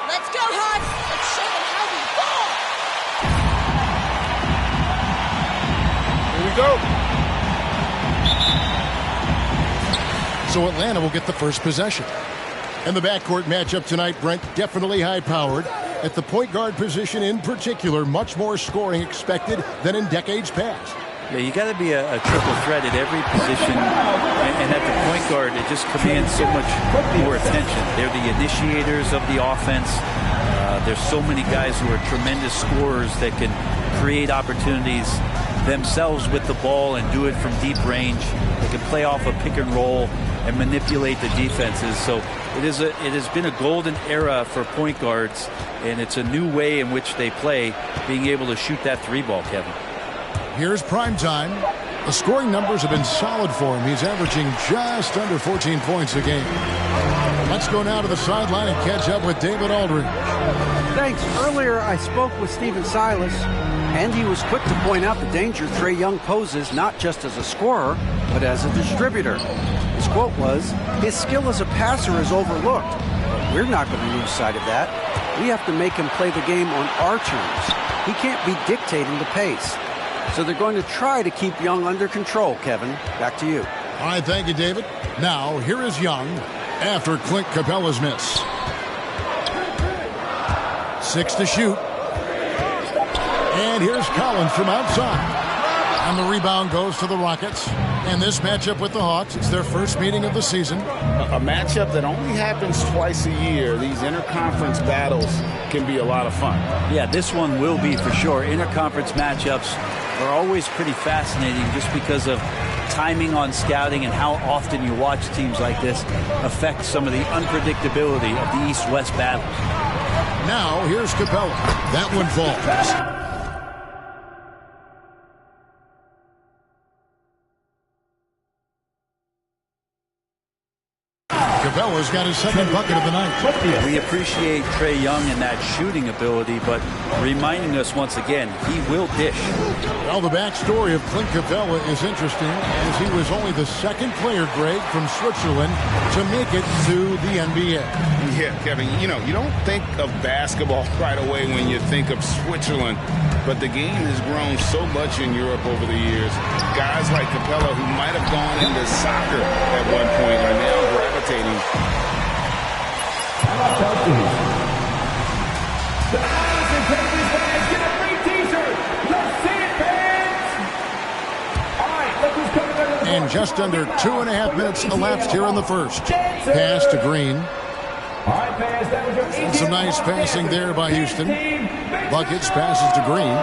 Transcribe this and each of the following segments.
Let's go, Hawks. Let's show them how we ball. Here we go. So Atlanta will get the first possession. And the backcourt matchup tonight, Brent, definitely high-powered. At the point guard position in particular, much more scoring expected than in decades past. Yeah, you got to be a triple threat at every position, and at the point guard, it just commands so much more attention. They're the initiators of the offense. There's so many guys who are tremendous scorers that can create opportunities themselves with the ball and do it from deep range. They can play off a pick and roll and manipulate the defenses. So it has been a golden era for point guards, and it's a new way in which they play, being able to shoot that three ball, Kevin. Here's prime time. The scoring numbers have been solid for him. He's averaging just under 14 points a game. Let's go now to the sideline and catch up with David Aldridge. Thanks. Earlier, I spoke with Stephen Silas, and he was quick to point out the danger Trae Young poses not just as a scorer, but as a distributor. His quote was, "His skill as a passer is overlooked, but we're not going to lose sight of that. We have to make him play the game on our terms. He can't be dictating the pace." So they're going to try to keep Young under control, Kevin. Back to you. All right, thank you, David. Now, here is Young after Clint Capella's miss. 6 to shoot. And here's Collins from outside. And the rebound goes to the Rockets. And this matchup with the Hawks, it's their first meeting of the season. A matchup that only happens twice a year. These interconference battles can be a lot of fun. Yeah, this one will be for sure. Interconference matchups are always pretty fascinating just because of timing on scouting and how often you watch teams like this affect some of the unpredictability of the East-West battle. Now, here's Capella. That one falls. Capella's got his second bucket of the night. We appreciate Trae Young and that shooting ability, but reminding us once again, he will dish. Well, the backstory of Clint Capella is interesting, as he was only the second player, Greg, from Switzerland to make it to the NBA. Yeah, Kevin, you don't think of basketball right away when you think of Switzerland, but the game has grown so much in Europe over the years. Guys like Capella, who might have gone into soccer at one point, are now gravitating. And just under 2.5 minutes elapsed here in the first. Pass to Green. And some nice passing there by Houston. Buckets passes to Green.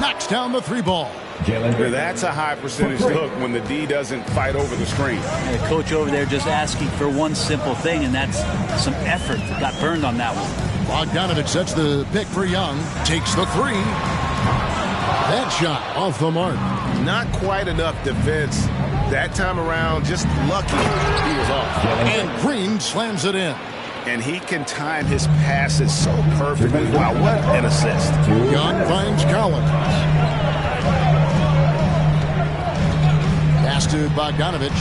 Knocks down the three ball. That's a high percentage look when the D doesn't fight over the screen. And the coach over there just asking for one simple thing, and that's some effort that got burned on that one. Bogdanovic sets the pick for Young. Takes the three. That shot off the mark. Not quite enough defense. That time around, just lucky he was off. And Green slams it in. And he can time his passes so perfectly. Wow, what an assist. Young finds Collins. Pass to Bogdanovic.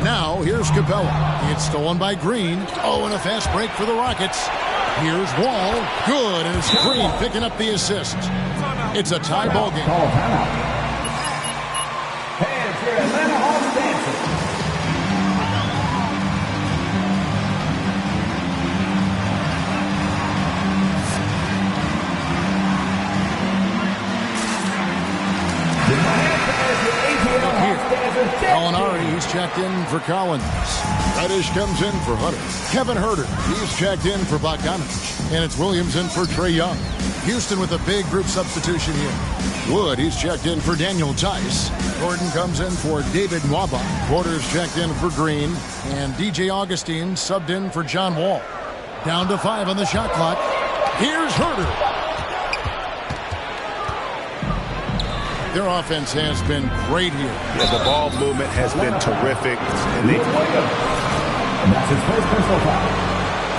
Now, here's Capella. It's stolen by Green. Oh, and a fast break for the Rockets. Here's Wall. Good, and it's Green picking up the assist. It's a tie ball game. Hands for Atlanta Hawks dancing. Molinari, he's checked in for Collins. Reddish comes in for Hutter. Kevin Herter, he's checked in for Bogdanovic. And it's Williams in for Trae Young. Houston with a big group substitution here. Wood, he's checked in for Daniel Tice. Gordon comes in for David Nwaba. Porter's checked in for Green. And DJ Augustine subbed in for John Wall. Down to 5 on the shot clock. Here's Herter. Their offense has been great here. Yeah, the ball movement has been terrific. And that's his first personal foul.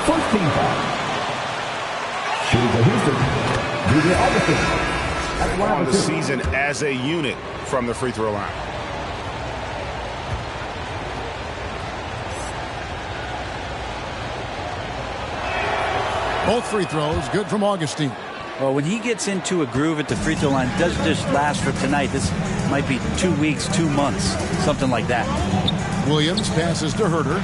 First team foul. Shooting for Houston. DJ Augustine. On the season as a unit from the free throw line. Both free throws good from Augustine. Well, when he gets into a groove at the free throw line, it doesn't just last for tonight. This might be 2 weeks, 2 months, something like that. Williams passes to Herder.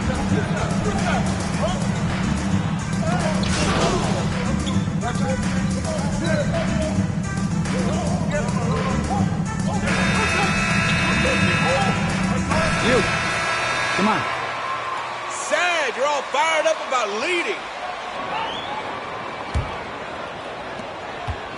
You. Come on. Sad, you're all fired up about leading.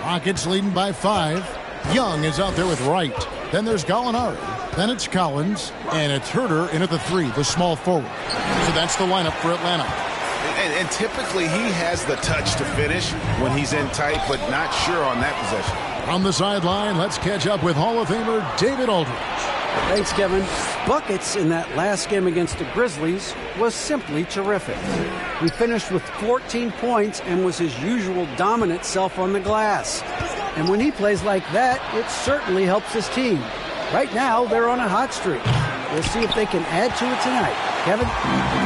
Rockets leading by 5. Young is out there with Wright. Then there's Gallinari. Then it's Collins. And it's Herder in at the 3, the small forward. So that's the lineup for Atlanta. And typically he has the touch to finish when he's in tight, but not sure on that possession. From the sideline, let's catch up with Hall of Famer David Aldridge. Thanks, Kevin. Buckets in that last game against the Grizzlies was simply terrific. He finished with 14 points and was his usual dominant self on the glass. And when he plays like that, it certainly helps his team. Right now, they're on a hot streak. We'll see if they can add to it tonight. Kevin?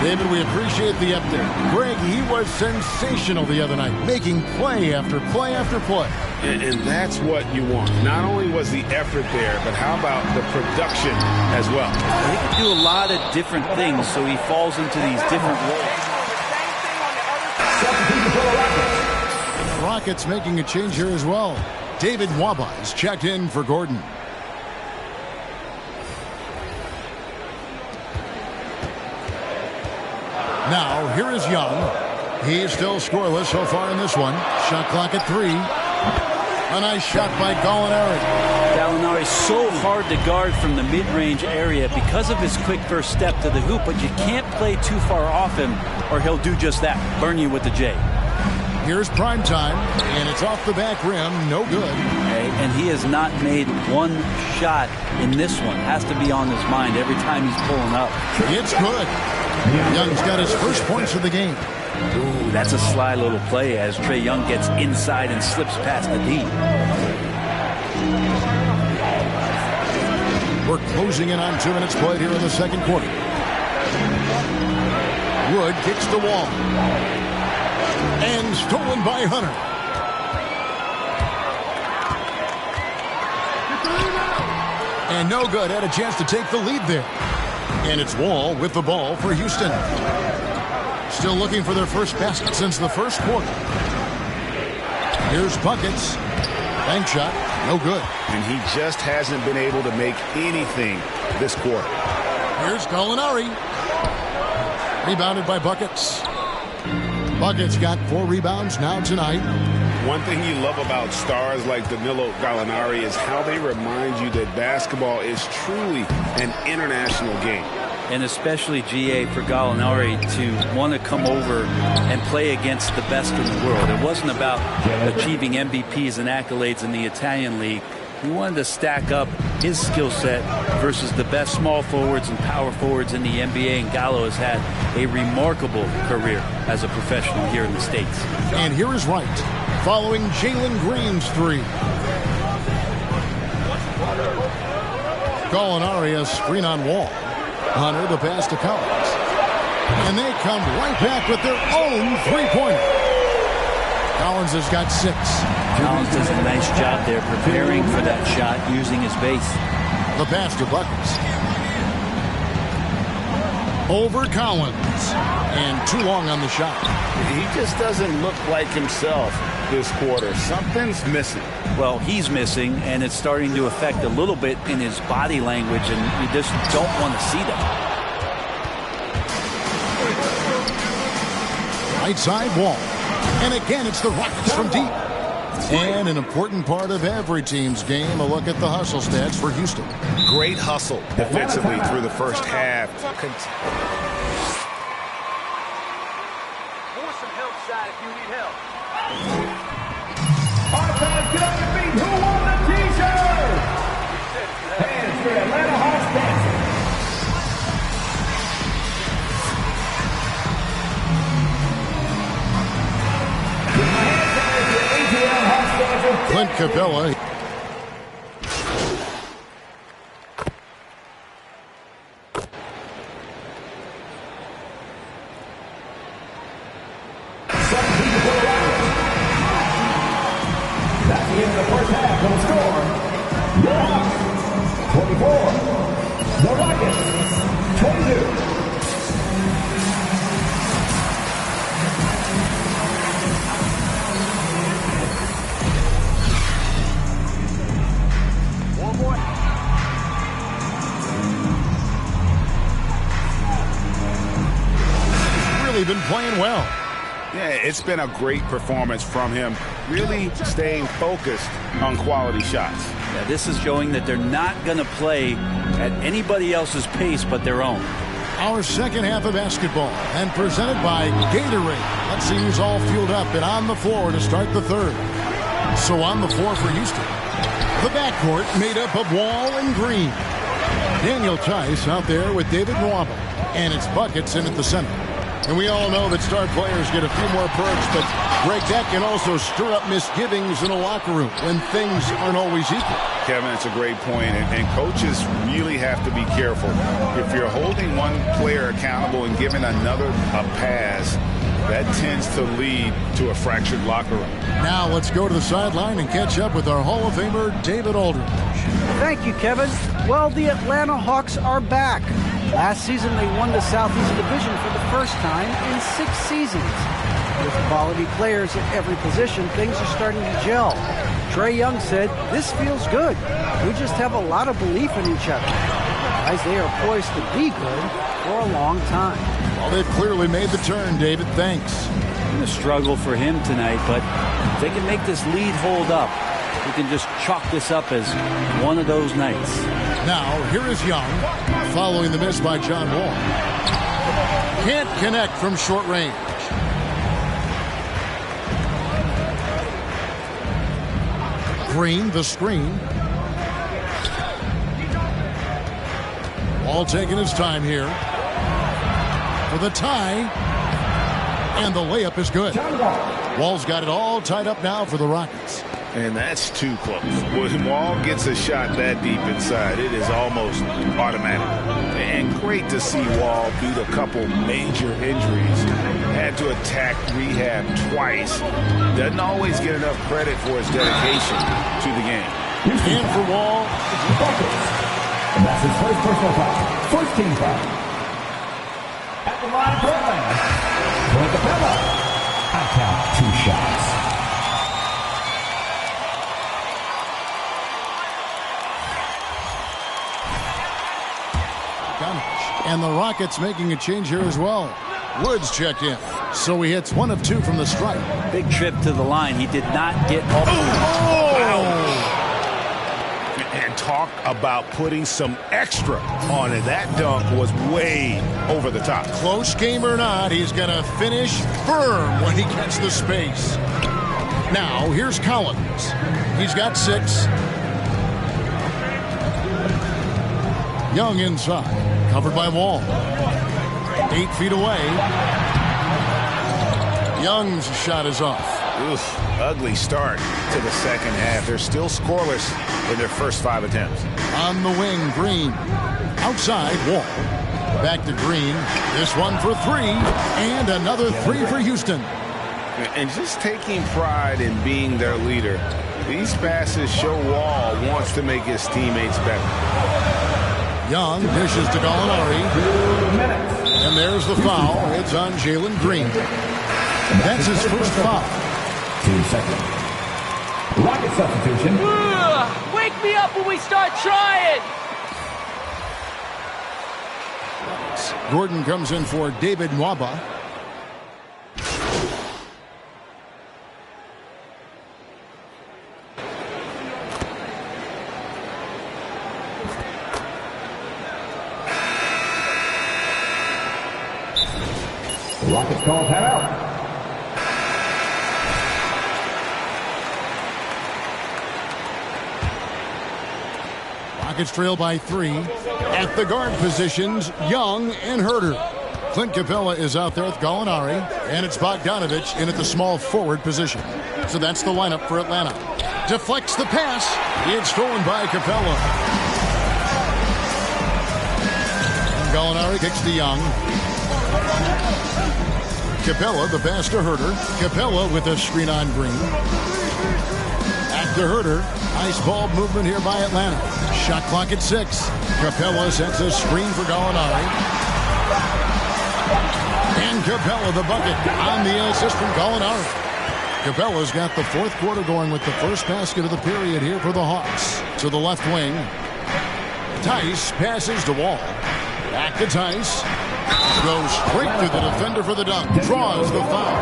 David, we appreciate the update. Greg, he was sensational the other night, making play after play after play. And that's what you want. Not only was the effort there, but how about the production as well? He can do a lot of different things, so he falls into these different roles. Rockets making a change here as well. David Waba is checked in for Gordon. Now, here is Young. He's still scoreless so far in this one. Shot clock at 3. A nice shot by Gallinari. Gallinari so hard to guard from the mid-range area because of his quick first step to the hoop, but you can't play too far off him or he'll do just that, burn you with the J. Here's prime time, and it's off the back rim, no good. Okay, and he has not made one shot in this one. Has to be on his mind every time he's pulling up. It's good. Young's got his first points of the game. Ooh, that's a sly little play as Trae Young gets inside and slips past the D. We're closing in on 2 minutes played here in the second quarter. Wood kicks the wall. And stolen by Hunter. And no good. Had a chance to take the lead there. And it's Wall with the ball for Houston. Still looking for their first basket since the first quarter. Here's Buckets. Bank shot. No good. And he just hasn't been able to make anything this quarter. Here's Gallinari. Rebounded by Buckets. Buckets got 4 rebounds now tonight. One thing you love about stars like Danilo Gallinari is how they remind you that basketball is truly an international game. And especially, GA, for Gallinari to want to come over and play against the best in the world. It wasn't about achieving MVPs and accolades in the Italian league. He wanted to stack up his skill set versus the best small forwards and power forwards in the NBA, and Gallo has had a remarkable career as a professional here in the States. And here is Wright, following Jalen Green's 3. Gallinari a screen on Wall. Hunter the pass to Collins. And they come right back with their own 3-pointer. Collins has got 6. Collins does a nice job there preparing for that shot using his base. The pass to Buckets. Over Collins. And too long on the shot. He just doesn't look like himself this quarter. Something's missing. Well, he's missing, and it's starting to affect a little bit in his body language, and you just don't want to see that. Right side Wall. And again, it's the Rockets from deep. And an important part of every team's game, a look at the hustle stats for Houston. Great hustle defensively through the first half. More some help side if you need help. Our fans, get on your feet. Who won the T-shirt? Hands for Atlanta Hawks dancing. Clint Capella. for the Rockets, 22. Been playing well. Yeah, it's been a great performance from him, really staying focused on quality shots. Yeah, this is showing that they're not going to play at anybody else's pace but their own. Our second half of basketball, and presented by Gatorade. Let's see who's all fueled up and on the floor to start the third. So on the floor for Houston, the backcourt made up of Wall and Green. Daniel Tice out there with David Nwaba, and it's buckets in at the center. And we all know that star players get a few more perks, but Greg, that can also stir up misgivings in a locker room when things aren't always equal. Kevin, it's a great point, and coaches really have to be careful. If you're holding one player accountable and giving another a pass, that tends to lead to a fractured locker room. Now let's go to the sideline and catch up with our Hall of Famer, David Aldridge. Thank you, Kevin. Well, the Atlanta Hawks are back. Last season, they won the Southeast Division for the first time in 6 seasons. With quality players at every position, things are starting to gel. Trae Young said, "This feels good. We just have a lot of belief in each other." Guys, they are poised to be good for a long time. Well, they've clearly made the turn, David. Thanks. A struggle for him tonight, but if they can make this lead hold up, we can just chalk this up as one of those nights. Now, here is Young, following the miss by John Wall. Can't connect from short range. Green, the screen. Wall taking his time here. For the tie. And the layup is good. Wall's got it all tied up now for the Rockets. And that's too close. When Wall gets a shot that deep inside, it is almost automatic. And great to see Wall beat a couple major injuries. Had to attack rehab twice. Doesn't always get enough credit for his dedication to the game. And for Wall. And that's his first personal foul. First team foul. At the line for Atlanta. For Capella. I count 2 shots. And the Rockets making a change here as well. Woods checked in, so he hits 1 of 2 from the stripe. Big trip to the line. He did not get off. And talk about putting some extra on it. That dunk was way over the top. Close game or not, he's going to finish firm when he gets the space. Now, here's Collins. He's got 6. Young inside, covered by Wall. 8 feet away. Young's shot is off. Oof, ugly start to the second half. They're still scoreless in their first 5 attempts. On the wing, Green. Outside, Wall. Back to Green. This one for 3. And another 3 for Houston. And just taking pride in being their leader, these passes show Wall wants to make his teammates better. Young dishes to Gallinari. And there's the foul. It's on Jalen Green. That's his first foul. 2 seconds. Rocket substitution. Wake me up when we start trying. Gordon comes in for David Nwaba. Rockets call timeout. Rockets trail by 3. At the guard positions, Young and Herter. Clint Capella is out there with Gallinari, and it's Bogdanovich in at the small forward position. So that's the lineup for Atlanta. Deflects the pass. It's stolen by Capella. And Gallinari kicks to Young. Capella, the pass to Herter. Capella with a screen on Green. At to Herder. Nice ball movement here by Atlanta. Shot clock at 6. Capella sets a screen for Gallinari. And Capella the bucket on the assist from Gallinari. Capella's got the fourth quarter going with the first basket of the period here for the Hawks. To the left wing. Tice passes to Wall. Back to Tice. Goes straight to the defender for the dunk. Draws the foul.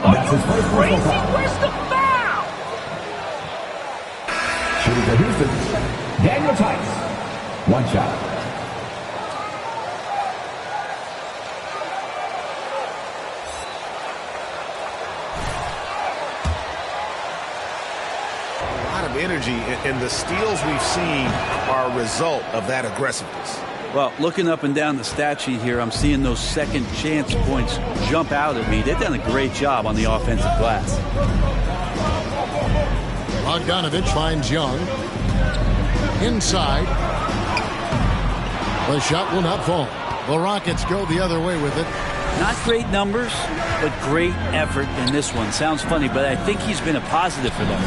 Are you crazy? Where's the foul? Shooting for Houston, Daniel Tice. One shot. A lot of energy, and the steals we've seen are a result of that aggressiveness. Well, looking up and down the stat sheet here, I'm seeing those second chance points jump out at me. They've done a great job on the offensive glass. Bogdanovich finds Young. Inside. The shot will not fall. The Rockets go the other way with it. Not great numbers, but great effort in this one. Sounds funny, but I think he's been a positive for them.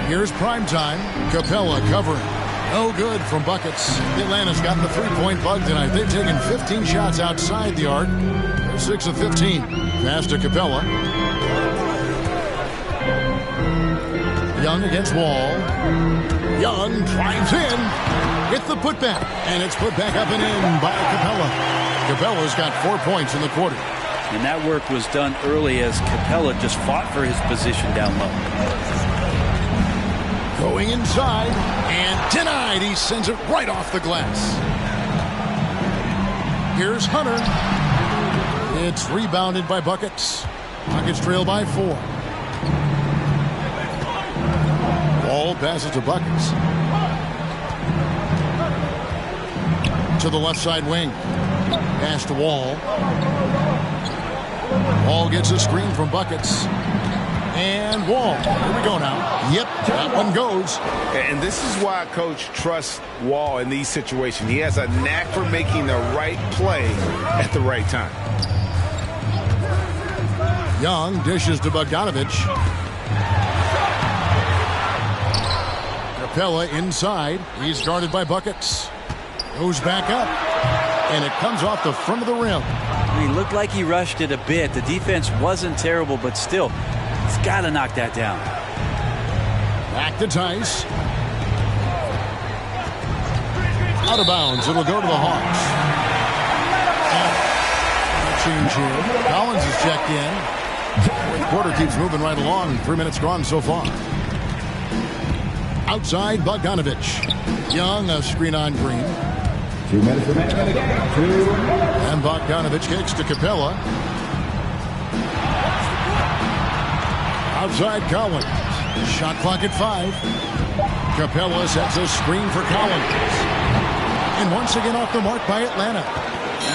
Here's primetime. Capella covering. No good from buckets. Atlanta's got the three-point bug tonight. They've taken 15 shots outside the arc. 6 of 15. Pass to Capella. Young against Wall. Young drives in. Gets the putback. And it's put back up and in by Capella. Capella's got 4 points in the quarter. And that work was done early as Capella just fought for his position down low. Going inside, and denied. He sends it right off the glass. Here's Hunter. It's rebounded by Buckets. Rockets trail by 4. Ball passes to Buckets. To the left side wing. Pass to Wall. Wall gets a screen from Buckets. And Wall. Here we go now. Yep, that one goes. And this is why Coach trusts Wall in these situations. He has a knack for making the right play at the right time. Young dishes to Bogdanovich. Capella inside. He's guarded by Buckets. Goes back up. And it comes off the front of the rim. He looked like he rushed it a bit. The defense wasn't terrible, but still, he's got to knock that down. Back to Tice. Out of bounds. It'll go to the Hawks. And change here. Collins is checked in. The quarter keeps moving right along. 3 minutes gone so far. Outside, Bogdanovich. Young, a screen on Green. 2 minutes remaining in the game. And Bogdanovich kicks to Capella. Outside Collins. Shot clock at 5. Capella sets a screen for Collins. And once again off the mark by Atlanta.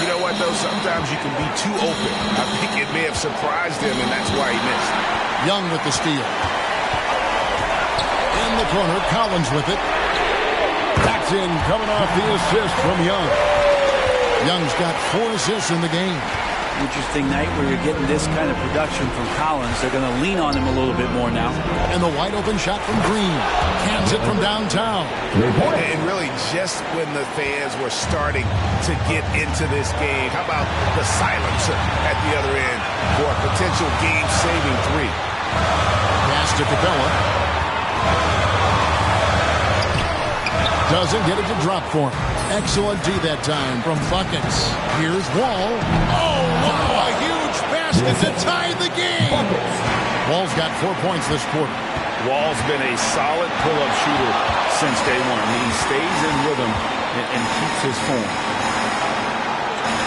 You know what, though? Sometimes you can be too open. I think it may have surprised him, and that's why he missed. Young with the steal. In the corner, Collins with it. That's in, coming off the assist from Young. Young's got 4 assists in the game. Interesting night where you're getting this kind of production from Collins. They're going to lean on him a little bit more now. And the wide open shot from Green. Cans it from downtown. And really just when the fans were starting to get into this game, how about the silencer at the other end for a potential game-saving 3? Pass to Capella. Doesn't get it to drop for him. Excellent D that time from Buckets. Here's Wall. Oh, wow, a huge basket to tie the game. Wall's got 4 points this quarter. Wall's been a solid pull-up shooter since day one. He stays in rhythm and keeps his form.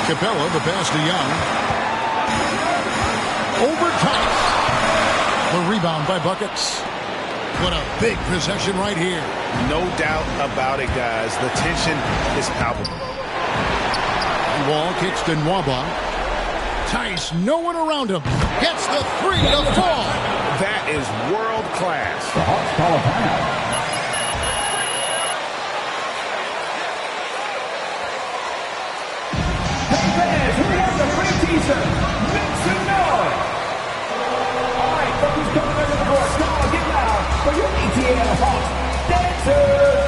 Capella, the pass to Young. Over Tice. The rebound by Buckets. What a big possession right here. No doubt about it, guys. The tension is palpable. Wall kicks to Nwaba. Tice, no one around him. Gets the 3 to fall. That is world class. The Hawks call a timeout. Hey fans, who has the free t-shirt? Make some noise. All right, look who's coming under the court. Come on, get loud for your ATL Hawks dancers.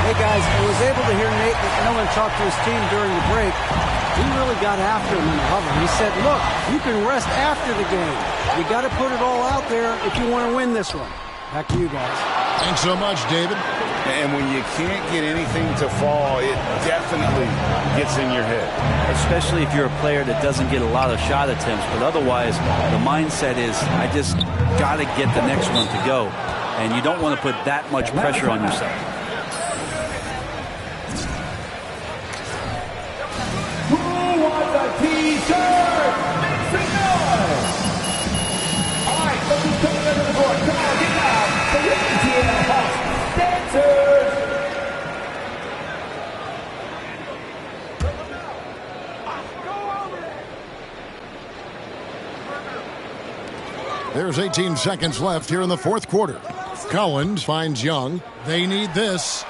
Hey guys, I was able to hear Nate McMillan talk to his team during the break. He really got after him in the huddle. He said, look, you can rest after the game. You got to put it all out there if you want to win this one. Back to you guys. Thanks so much, David. And when you can't get anything to fall, it definitely gets in your head. Especially if you're a player that doesn't get a lot of shot attempts. But otherwise, the mindset is, I just got to get the next one to go. And you don't want to put that much pressure on yourself. Who wants a T-shirt? Make some noise. All right, look who's coming under the court. Come on, get loud for your ATL Hawks dancers. There's 18 seconds left here in the fourth quarter. Collins finds Young. They need this.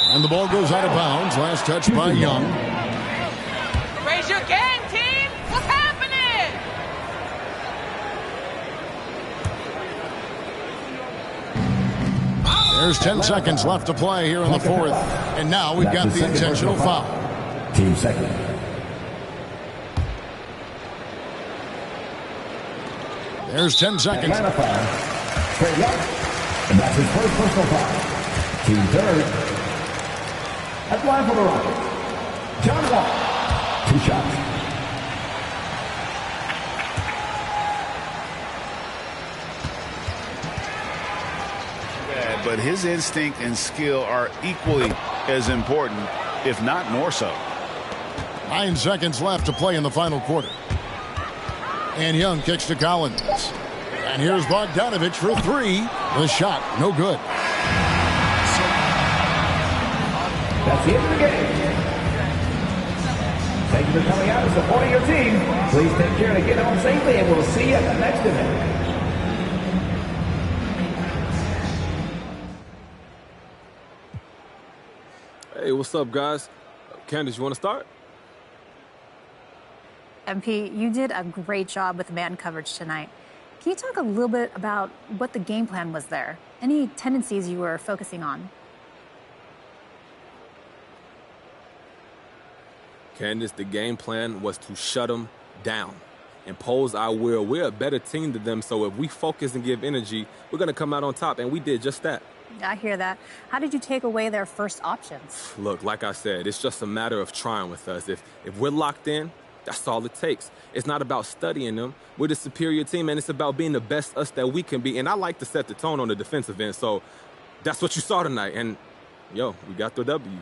And the ball goes out of bounds. Last touch by Young. Raise your game, team! What's happening? There's 10 seconds left to play here in the fourth. And now we've got the intentional foul. Team second. There's 10 seconds. Atlanta foul. Trae Young. And that's his first personal foul. Team third. At the line for the Rockets, John Wall. 2 shots. But his instinct and skill are equally as important, if not more so. 9 seconds left to play in the final quarter. And Young kicks to Collins. And here's Bogdanovich for 3. The shot, no good. That's the end of the game. Thank you for coming out and supporting your team. Please take care to get home safely, and we'll see you at the next event. Hey, what's up, guys? Candace, you want to start? MP, you did a great job with man coverage tonight. Can you talk a little bit about what the game plan was there? Any tendencies you were focusing on? Candace, the game plan was to shut them down. Impose our will. We're a better team than them, so if we focus and give energy, we're going to come out on top, and we did just that. I hear that. How did you take away their first options? Look, like I said, it's just a matter of trying with us. If we're locked in, that's all it takes. It's not about studying them. We're the superior team, and it's about being the best us that we can be. And I like to set the tone on the defensive end, so that's what you saw tonight. And, yo, we got the W.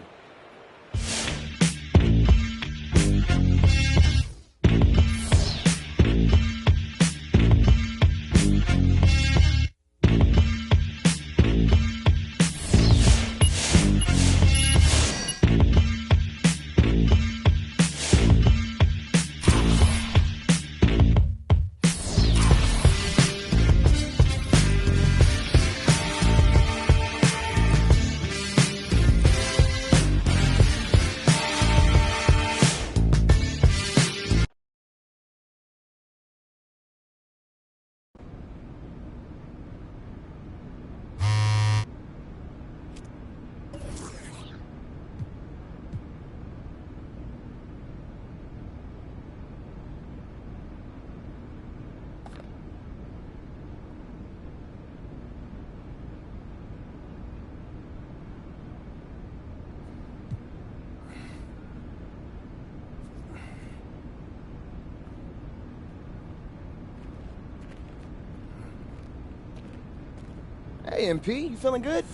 Hey, MP, you feeling good?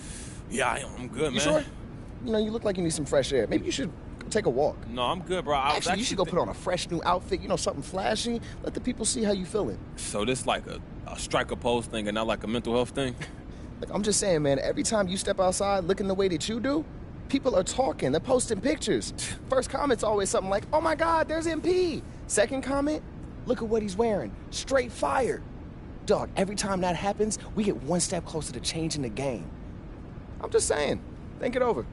Yeah, I'm good, man. You sure? You know, you look like you need some fresh air. Maybe you should go take a walk. No, I'm good, bro. Actually, you should go put on a fresh new outfit, you know, something flashy. Let the people see how you feeling. So this like a striker pose thing and not like a mental health thing? Like, I'm just saying, man, every time you step outside looking the way that you do, people are talking. They're posting pictures. First comment's always something like, oh, my God, there's MP. Second comment, look at what he's wearing. Straight fire. Dog, every time that happens, we get one step closer to changing the game. I'm just saying. Think it over.